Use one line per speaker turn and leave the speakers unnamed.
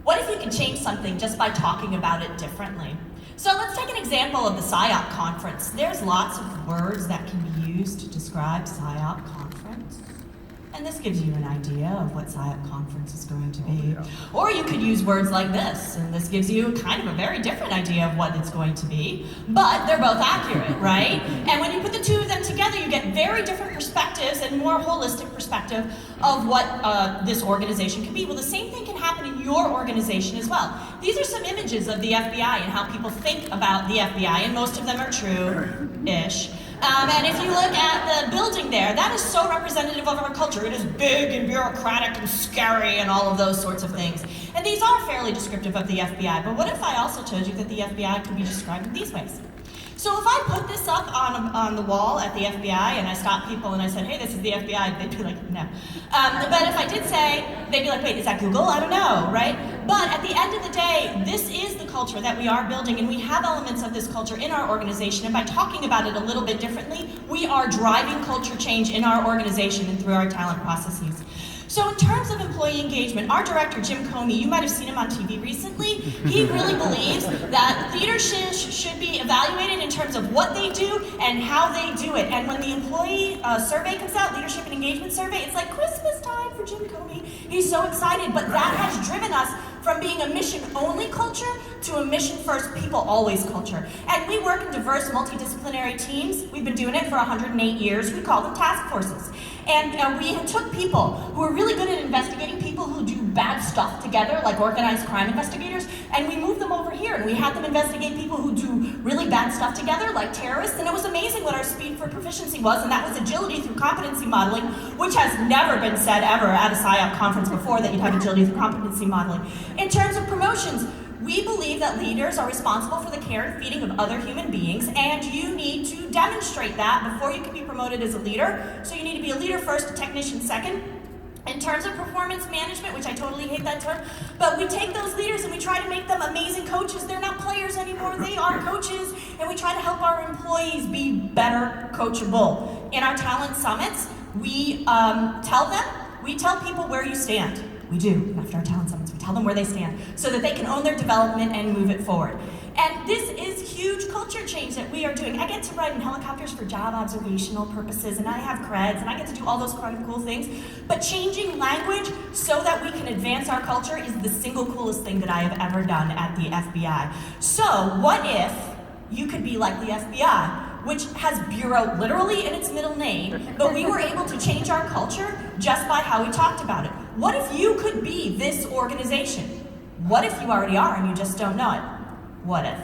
What if you could change something just by talking about it differently? So let's take an example of the SIOP conference. There's lots of words that can be used to describe SIOP conference. And this gives you an idea of what SIOP conference is going to be. Or you could use words like this, and this gives you kind of a very different idea of what it's going to be, but they're both accurate, right? And when you put the two of them together, you get very different perspectives and more holistic perspective of what this organization can be. Well, the same thing can happen in your organization as well. These are some images of the FBI and how people think about the FBI, and most of them are true-ish. And if you look at the building there, that is so representative of our culture. It is big and bureaucratic and scary and all of those sorts of things. And these are fairly descriptive of the FBI, but what if I also told you that the FBI could be described in these ways? So if I put this up on the wall at the FBI and I stopped people and I said, hey, this is the FBI, they'd be like, no. But if I did say, they'd be like, wait, is that Google? I don't know, right? But at the end of the day, this is the culture that we are building, and we have elements of this culture in our organization, and by talking about it a little bit differently, we are driving culture change in our organization and through our talent processes. So in terms of employee engagement, our director, Jim Comey, you might have seen him on TV recently, he really believes that leadership should be evaluated in terms of what they do and how they do it. And when the employee survey comes out, leadership and engagement survey, it's like Christmas time for Jim Comey. He's so excited, but that has driven us from being a mission-only culture to a mission-first, people-always culture. And we work in diverse, multidisciplinary teams. We've been doing it for 108 years. We call them task forces. And we took people who are really good at investigating people who do bad stuff together, like organized crime investigators, and we moved them over here, and we had them investigate people who do really bad stuff together, like terrorists, and it was amazing what our speed for proficiency was, and that was agility through competency modeling, which has never been said ever at a SIOP conference before, that you'd have agility through competency modeling. In terms of promotions, we believe that leaders are responsible for the care and feeding of other human beings, and you need to demonstrate that before you can be promoted as a leader. So you need to be a leader first, a technician second. In terms of performance management, which I totally hate that term, but we take those leaders and we try to make them amazing coaches. They're not players anymore, they are coaches, and we try to help our employees be better coachable. In our talent summits, we tell people where you stand. We do, after our talent summits, we tell them where they stand so that they can own their development and move it forward. And this is huge culture change that we are doing. I get to ride in helicopters for job observational purposes, and I have creds, and I get to do all those kind of cool things. But changing language so that we can advance our culture is the single coolest thing that I have ever done at the FBI. So what if you could be like the FBI, which has bureau literally in its middle name, but we were able to change our culture just by how we talked about it? What if you could be this organization? What if you already are and you just don't know it? What if?